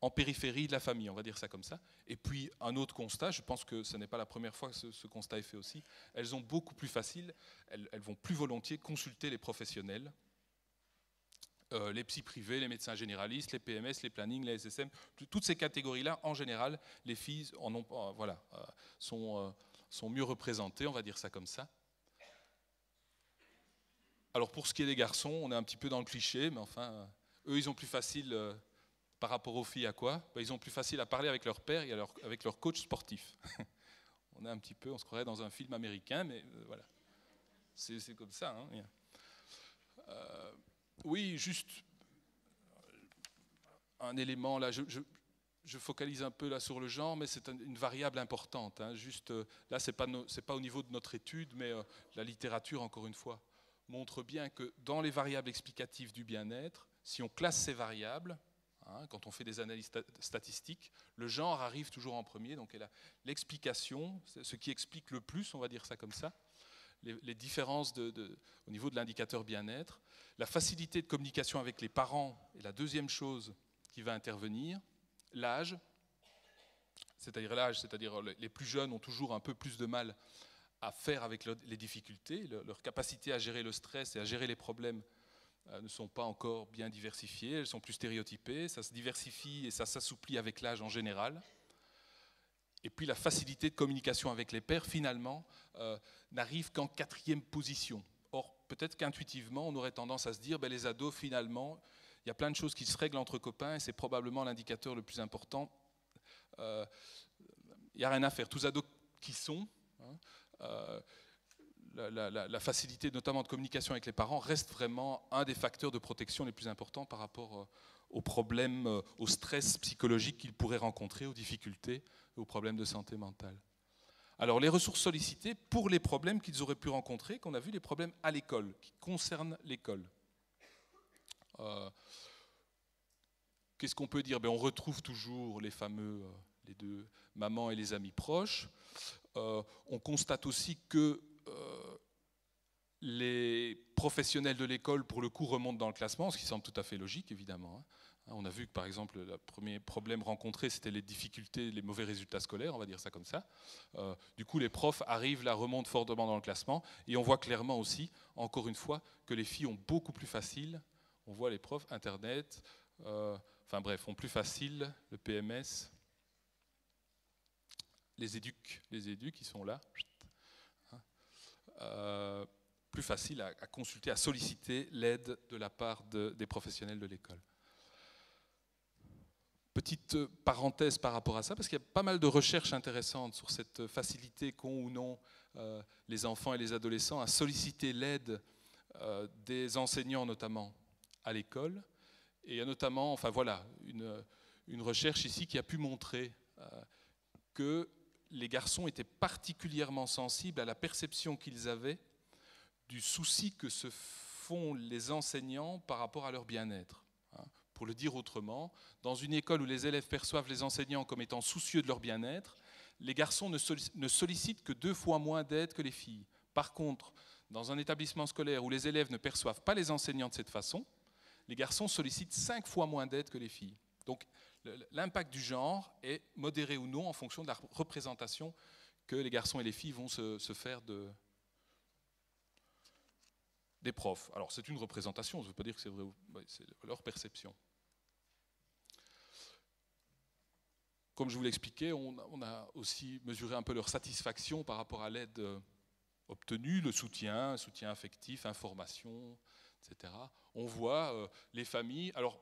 en périphérie de la famille, on va dire ça comme ça. Et puis un autre constat, je pense que ce n'est pas la première fois que ce constat est fait aussi, elles ont beaucoup plus facile, elles vont plus volontiers consulter les professionnels, les psys privés, les médecins généralistes, les PMS, les plannings, les SSM, toutes ces catégories-là, en général, les filles sont mieux représentées, on va dire ça comme ça. Alors pour ce qui est des garçons, on est un petit peu dans le cliché, mais enfin, eux, ils ont plus facile... par rapport aux filles à quoi? Ils ont plus facile à parler avec leur père et avec leur coach sportif. On est un petit peu, on se croirait dans un film américain, mais voilà. C'est comme ça. Hein. Oui, juste un élément là, je focalise un peu là sur le genre, mais c'est une variable importante. Hein. Juste, là, c'est pas au niveau de notre étude, mais la littérature, encore une fois, montre bien que dans les variables explicatives du bien-être, si on classe ces variables, quand on fait des analyses statistiques, le genre arrive toujours en premier, donc l'explication, ce qui explique le plus, on va dire ça comme ça, les différences au niveau de l'indicateur bien-être. La facilité de communication avec les parents est la deuxième chose qui va intervenir. L'âge, c'est-à-dire les plus jeunes ont toujours un peu plus de mal à faire avec les difficultés, leur capacité à gérer le stress et à gérer les problèmes ne sont pas encore bien diversifiées, elles sont plus stéréotypées, ça se diversifie et ça s'assouplit avec l'âge en général. Et puis la facilité de communication avec les pairs, finalement, n'arrive qu'en 4e position. Or, peut-être qu'intuitivement, on aurait tendance à se dire, les ados, finalement, il y a plein de choses qui se règlent entre copains et c'est probablement l'indicateur le plus important. Il n'y a rien à faire. Tous ados qui sont... la facilité notamment de communication avec les parents reste vraiment un des facteurs de protection les plus importants par rapport aux problèmes, au stress psychologique qu'ils pourraient rencontrer, aux difficultés, aux problèmes de santé mentale. Alors les ressources sollicitées pour les problèmes qu'ils auraient pu rencontrer, qu'on a vu les problèmes à l'école, qui concernent l'école. Qu'est-ce qu'on peut dire? On retrouve toujours les fameux, les deux mamans et les amis proches. On constate aussi que les professionnels de l'école, pour le coup, remontent dans le classement, ce qui semble tout à fait logique, évidemment. On a vu que, par exemple, le premier problème rencontré, c'était les difficultés, les mauvais résultats scolaires, on va dire ça comme ça. Du coup, les profs arrivent là, remontent fortement dans le classement, et on voit clairement aussi, encore une fois, que les filles ont beaucoup plus facile, on voit les profs, Internet, ont plus facile, le PMS, les éducs, ils sont là. Plus facile à consulter, à solliciter l'aide de la part des professionnels de l'école. Petite parenthèse par rapport à ça, parce qu'il y a pas mal de recherches intéressantes sur cette facilité qu'ont ou non les enfants et les adolescents à solliciter l'aide des enseignants, notamment à l'école. Et il y a notamment, enfin voilà, une recherche ici qui a pu montrer que les garçons étaient particulièrement sensibles à la perception qu'ils avaient du souci que se font les enseignants par rapport à leur bien-être. Pour le dire autrement, dans une école où les élèves perçoivent les enseignants comme étant soucieux de leur bien-être, les garçons ne sollicitent que 2 fois moins d'aide que les filles. Par contre, dans un établissement scolaire où les élèves ne perçoivent pas les enseignants de cette façon, les garçons sollicitent 5 fois moins d'aide que les filles. Donc l'impact du genre est modéré ou non en fonction de la représentation que les garçons et les filles vont se faire des profs. Alors c'est une représentation, ça ne veut pas dire que c'est vrai, c'est leur perception. Comme je vous l'expliquais, on a aussi mesuré un peu leur satisfaction par rapport à l'aide obtenue, le soutien affectif, information, etc. On voit les familles, alors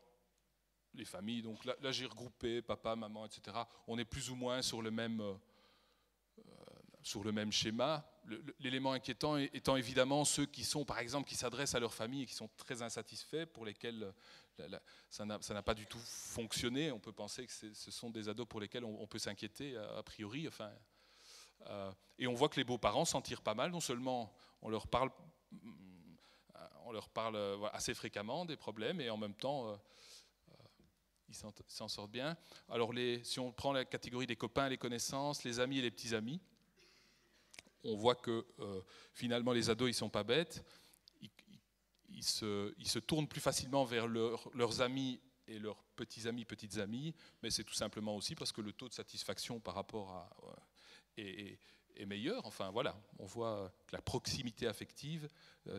les familles, donc là j'ai regroupé papa, maman, etc. On est plus ou moins sur le même schéma. L'élément inquiétant étant évidemment ceux qui sont, par exemple, qui s'adressent à leur famille et qui sont très insatisfaits, pour lesquels ça n'a pas du tout fonctionné. On peut penser que ce sont des ados pour lesquels on peut s'inquiéter a priori. Enfin, et on voit que les beaux-parents s'en tirent pas mal. Non seulement on leur parle assez fréquemment des problèmes, et en même temps ils s'en sortent bien. Alors si on prend la catégorie des copains, les connaissances, les amis et les petits-amis, on voit que finalement les ados ils sont pas bêtes. Ils se tournent plus facilement vers leurs amis et leurs petits amis, petites amies, mais c'est tout simplement aussi parce que le taux de satisfaction par rapport à est meilleur. Enfin voilà, on voit que la proximité affective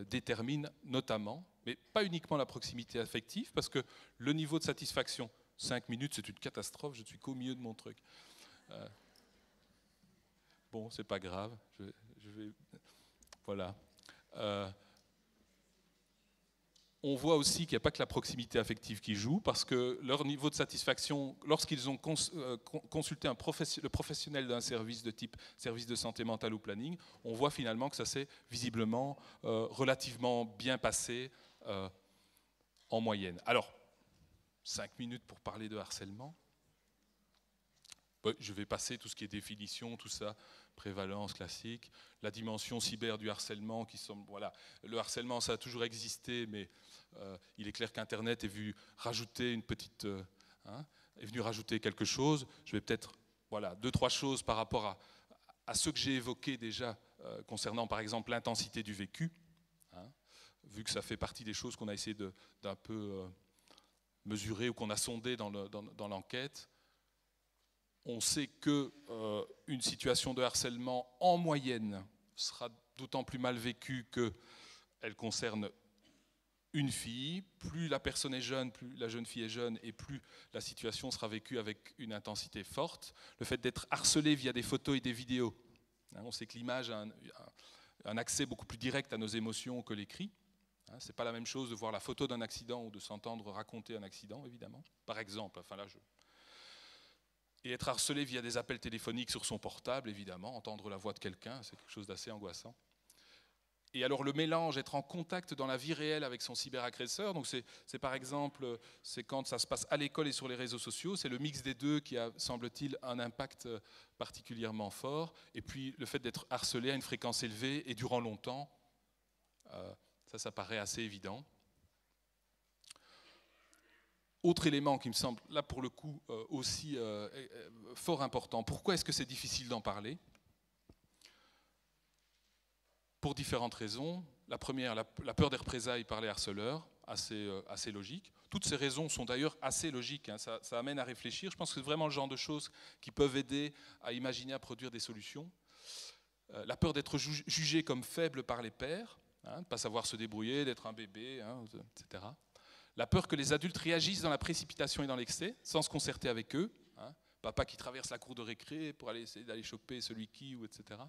détermine notamment, mais pas uniquement la proximité affective, parce que le niveau de satisfaction, 5 minutes, c'est une catastrophe, je ne suis qu'au milieu de mon truc. Bon, c'est pas grave, je vais voilà. On voit aussi qu'il n'y a pas que la proximité affective qui joue, parce que leur niveau de satisfaction, lorsqu'ils ont consulté le professionnel d'un service de type service de santé mentale ou planning, on voit finalement que ça s'est visiblement relativement bien passé en moyenne. Alors, 5 minutes pour parler de harcèlement. Je vais passer tout ce qui est définition, tout ça, prévalence classique, la dimension cyber du harcèlement qui semble, voilà, le harcèlement ça a toujours existé, mais il est clair qu'Internet est venu rajouter est venu rajouter quelque chose. Je vais peut-être, voilà, 2-3 choses par rapport à ce que j'ai évoqué déjà concernant par exemple l'intensité du vécu, vu que ça fait partie des choses qu'on a essayé d'un peu mesurer ou qu'on a sondé dans l'enquête. On sait qu'une situation de harcèlement en moyenne sera d'autant plus mal vécue qu'elle concerne une fille. Plus la personne est jeune, plus la jeune fille est jeune, et plus la situation sera vécue avec une intensité forte. Le fait d'être harcelé via des photos et des vidéos, on sait que l'image a un accès beaucoup plus direct à nos émotions que l'écrit. Ce n'est pas la même chose de voir la photo d'un accident ou de s'entendre raconter un accident, évidemment. Par exemple, enfin là, et être harcelé via des appels téléphoniques sur son portable, évidemment, entendre la voix de quelqu'un, c'est quelque chose d'assez angoissant. Et alors le mélange, être en contact dans la vie réelle avec son cyberagresseur, donc c'est par exemple, c'est quand ça se passe à l'école et sur les réseaux sociaux, c'est le mix des deux qui a, semble-t-il, un impact particulièrement fort. Et puis le fait d'être harcelé à une fréquence élevée et durant longtemps, ça paraît assez évident. Autre élément qui me semble, là pour le coup, aussi fort important. Pourquoi est-ce que c'est difficile d'en parler ? Pour différentes raisons. La première, la peur des représailles par les harceleurs, assez logique. Toutes ces raisons sont d'ailleurs assez logiques, ça amène à réfléchir. Je pense que c'est vraiment le genre de choses qui peuvent aider à imaginer, à produire des solutions. La peur d'être jugé comme faible par les pairs, de ne pas savoir se débrouiller, d'être un bébé, etc. La peur que les adultes réagissent dans la précipitation et dans l'excès, sans se concerter avec eux. Papa qui traverse la cour de récré pour aller essayer d'aller choper celui qui, ou etc.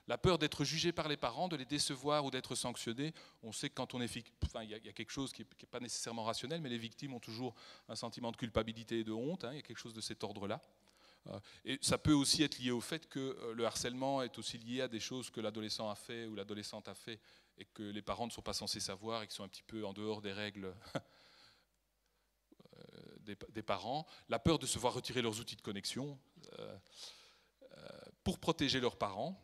La peur d'être jugé par les parents, de les décevoir ou d'être sanctionné. On sait que quand on est il y a quelque chose qui n'est pas nécessairement rationnel, mais les victimes ont toujours un sentiment de culpabilité et de honte. Il y a quelque chose de cet ordre-là. Et ça peut aussi être lié au fait que le harcèlement est aussi lié à des choses que l'adolescent a fait ou l'adolescente a fait et que les parents ne sont pas censés savoir et qui sont un petit peu en dehors des règles des parents. La peur de se voir retirer leurs outils de connexion pour protéger leurs parents.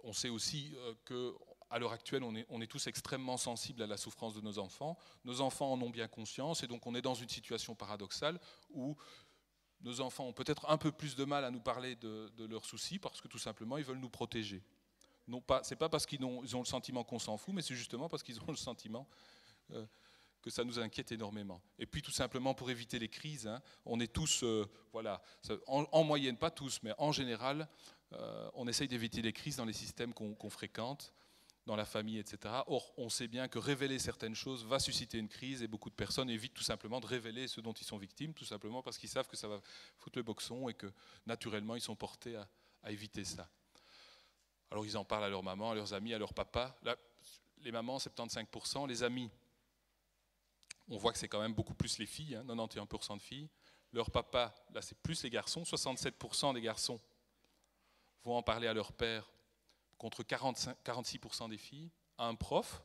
On sait aussi qu'à l'heure actuelle, on est tous extrêmement sensibles à la souffrance de nos enfants. Nos enfants en ont bien conscience et donc on est dans une situation paradoxale où nos enfants ont peut-être un peu plus de mal à nous parler de leurs soucis parce que tout simplement ils veulent nous protéger. Ce n'est pas parce qu'ils ont le sentiment qu'on s'en fout, mais c'est justement parce qu'ils ont le sentiment que ça nous inquiète énormément. Et puis tout simplement pour éviter les crises, on est tous, en moyenne pas tous, mais en général, on essaye d'éviter les crises dans les systèmes qu'on fréquente, dans la famille, etc. Or, on sait bien que révéler certaines choses va susciter une crise et beaucoup de personnes évitent tout simplement de révéler ce dont ils sont victimes, tout simplement parce qu'ils savent que ça va foutre le boxon et que naturellement ils sont portés à éviter ça. Alors ils en parlent à leur maman, à leurs amis, à leur papa. Là, les mamans, 75%, les amis, on voit que c'est quand même beaucoup plus les filles, 91% de filles. Leur papa, là c'est plus les garçons, 67% des garçons vont en parler à leur père, contre 46% des filles, à un prof,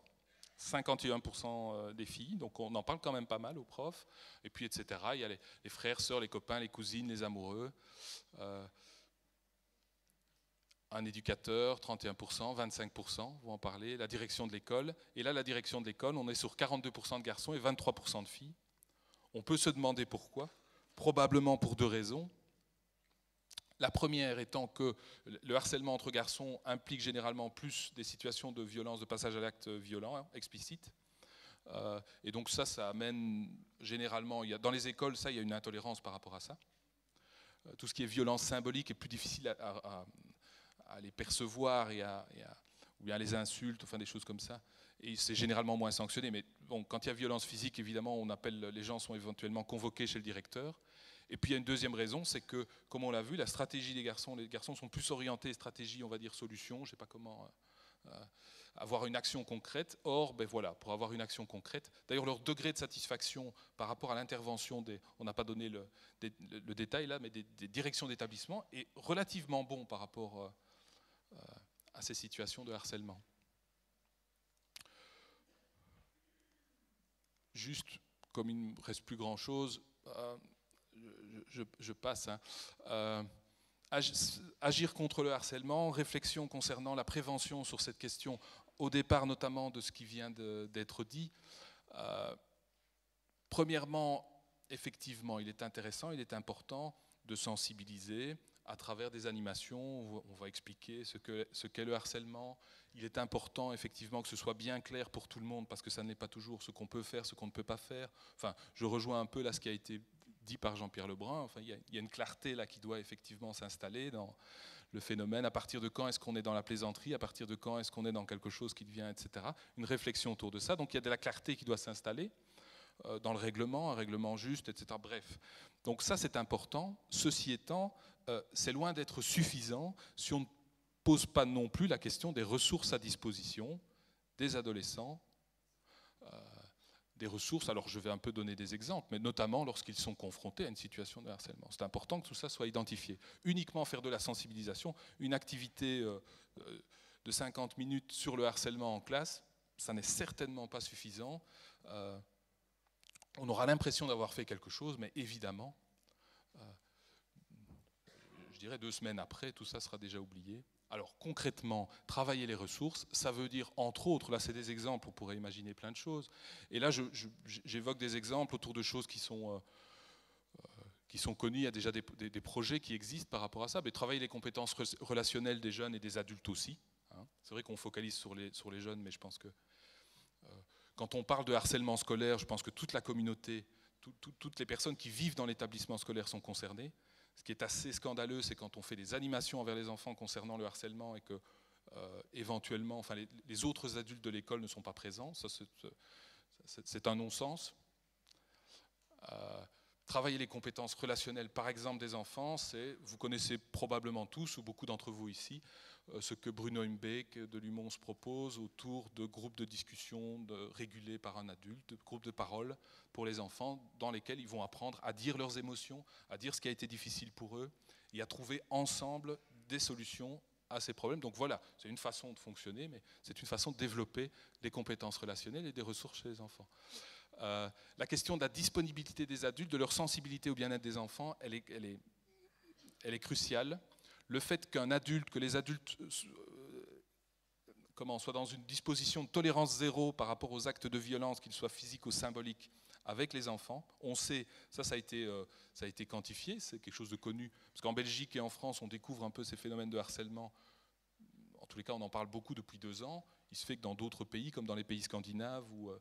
51% des filles, donc on en parle quand même pas mal aux profs, et puis etc. Il y a les frères, sœurs, les copains, les cousines, les amoureux, un éducateur, 31%, 25% vont en parler, la direction de l'école, et là la direction de l'école, on est sur 42% de garçons et 23% de filles. On peut se demander pourquoi, probablement pour deux raisons. La première étant que le harcèlement entre garçons implique généralement plus des situations de violence, de passage à l'acte violent, explicite. Et donc ça amène généralement, dans les écoles, il y a une intolérance par rapport à ça. Tout ce qui est violence symbolique est plus difficile à les percevoir ou bien les insultes, enfin des choses comme ça. Et c'est généralement moins sanctionné. Mais bon, quand il y a violence physique, évidemment, les gens sont éventuellement convoqués chez le directeur. Et puis il y a une deuxième raison, c'est que, comme on l'a vu, la stratégie des garçons, les garçons sont plus orientés stratégie, on va dire solution, je ne sais pas comment, avoir une action concrète. Or, ben voilà, pour avoir une action concrète, d'ailleurs leur degré de satisfaction par rapport à l'intervention on n'a pas donné le détail là, mais des directions d'établissement est relativement bon par rapport à ces situations de harcèlement. Juste, comme il ne me reste plus grand-chose, je passe. Agir contre le harcèlement, réflexion concernant la prévention sur cette question, au départ notamment de ce qui vient d'être dit. Premièrement, effectivement, il est intéressant, il est important de sensibiliser à travers des animations. On va expliquer ce qu'est le harcèlement. Il est important effectivement que ce soit bien clair pour tout le monde parce que ça ne l'est pas toujours, ce qu'on peut faire, ce qu'on ne peut pas faire. Enfin, je rejoins un peu là ce qui a été dit par Jean-Pierre Lebrun. Enfin, il y a une clarté là qui doit effectivement s'installer dans le phénomène. À partir de quand est-ce qu'on est dans la plaisanterie? À partir de quand est-ce qu'on est dans quelque chose qui devient, etc. Une réflexion autour de ça. Donc il y a de la clarté qui doit s'installer dans le règlement, un règlement juste, etc. Bref. Donc ça c'est important. Ceci étant, c'est loin d'être suffisant si on ne pose pas non plus la question des ressources à disposition des adolescents, des ressources, alors je vais un peu donner des exemples, mais notamment lorsqu'ils sont confrontés à une situation de harcèlement. C'est important que tout ça soit identifié. Uniquement faire de la sensibilisation, une activité de 50 minutes sur le harcèlement en classe, ça n'est certainement pas suffisant. On aura l'impression d'avoir fait quelque chose, mais évidemment, je dirais 2 semaines après, tout ça sera déjà oublié. Alors concrètement, travailler les ressources, ça veut dire entre autres, là c'est des exemples, on pourrait imaginer plein de choses, et là j'évoque des exemples autour de choses qui sont connues, il y a déjà des projets qui existent par rapport à ça, mais travailler les compétences relationnelles des jeunes et des adultes aussi. C'est vrai qu'on focalise sur les jeunes, mais je pense que quand on parle de harcèlement scolaire, je pense que toute la communauté, toutes les personnes qui vivent dans l'établissement scolaire sont concernées. Ce qui est assez scandaleux, c'est quand on fait des animations envers les enfants concernant le harcèlement et que, éventuellement, enfin, les autres adultes de l'école ne sont pas présents. Ça, c'est un non-sens. Travailler les compétences relationnelles, par exemple, des enfants, vous connaissez probablement tous, ou beaucoup d'entre vous ici, ce que Bruno Imbeek de Lumons propose autour de groupes de discussion régulés par un adulte, de groupes de parole pour les enfants, dans lesquels ils vont apprendre à dire leurs émotions, à dire ce qui a été difficile pour eux, et à trouver ensemble des solutions à ces problèmes. Donc voilà, c'est une façon de fonctionner, mais c'est une façon de développer des compétences relationnelles et des ressources chez les enfants. La question de la disponibilité des adultes, de leur sensibilité au bien-être des enfants, elle est cruciale. Le fait que les adultes soient dans une disposition de tolérance zéro par rapport aux actes de violence, qu'ils soient physiques ou symboliques, avec les enfants, on sait, ça a été quantifié, c'est quelque chose de connu, parce qu'en Belgique et en France, on découvre un peu ces phénomènes de harcèlement. En tous les cas, on en parle beaucoup depuis 2 ans. Il se fait que dans d'autres pays, comme dans les pays scandinaves ou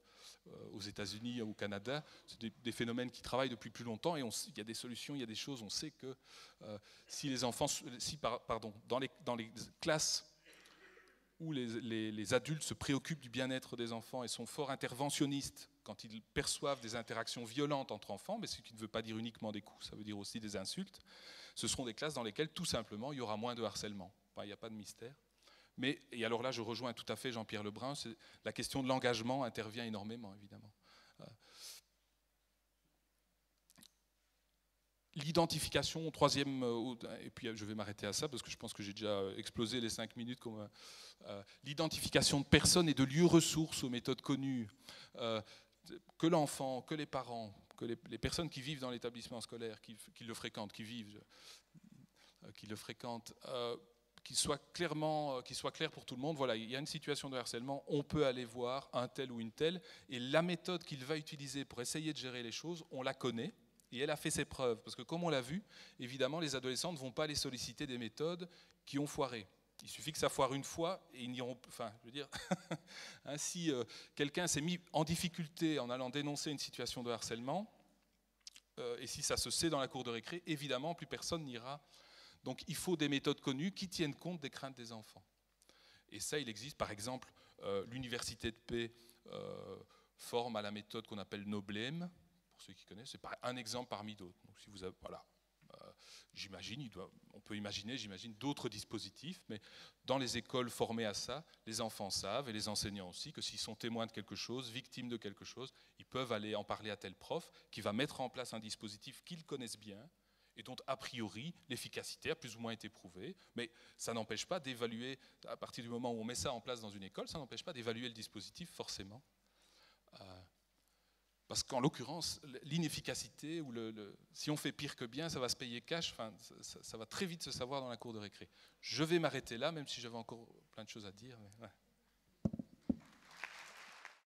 aux États-Unis ou au Canada, c'est des phénomènes qui travaillent depuis plus longtemps et il y a des solutions, il y a des choses. On sait que si les enfants, dans les classes où les adultes se préoccupent du bien-être des enfants et sont fort interventionnistes quand ils perçoivent des interactions violentes entre enfants, mais ce qui ne veut pas dire uniquement des coups, ça veut dire aussi des insultes, ce seront des classes dans lesquelles tout simplement il y aura moins de harcèlement. Il n'y a pas de mystère. Et alors là, je rejoins tout à fait Jean-Pierre Lebrun, la question de l'engagement intervient énormément, évidemment. L'identification, troisième, et puis je vais m'arrêter à ça parce que je pense que j'ai déjà explosé les 5 minutes. L'identification de personnes et de lieux ressources aux méthodes connues, que l'enfant, que les parents, que les personnes qui vivent dans l'établissement scolaire, qui le fréquentent, qu'il soit clair pour tout le monde. Voilà, il y a une situation de harcèlement, on peut aller voir un tel ou une telle, et la méthode qu'il va utiliser pour essayer de gérer les choses, on la connaît, et elle a fait ses preuves. Parce que comme on l'a vu, évidemment, les adolescents ne vont pas aller solliciter des méthodes qui ont foiré. Il suffit que ça foire une fois, et ils n'iront... Enfin, je veux dire, si quelqu'un s'est mis en difficulté en allant dénoncer une situation de harcèlement, et si ça se sait dans la cour de récré, évidemment, plus personne n'ira. Donc il faut des méthodes connues qui tiennent compte des craintes des enfants. Et ça, il existe, par exemple, l'Université de paix forme à la méthode qu'on appelle Noblème, pour ceux qui connaissent, c'est un exemple parmi d'autres. Donc si vous avez, voilà, on peut imaginer, d'autres dispositifs, mais dans les écoles formées à ça, les enfants savent, et les enseignants aussi, que s'ils sont témoins de quelque chose, victimes de quelque chose, ils peuvent aller en parler à tel prof, qui va mettre en place un dispositif qu'ils connaissent bien, et dont, a priori, l'efficacité a plus ou moins été prouvée. Mais ça n'empêche pas d'évaluer, à partir du moment où on met ça en place dans une école, ça n'empêche pas d'évaluer le dispositif, forcément. Parce qu'en l'occurrence, l'inefficacité, ou si on fait pire que bien, ça va se payer cash, enfin, ça va très vite se savoir dans la cour de récré. Je vais m'arrêter là, même si j'avais encore plein de choses à dire. Mais ouais.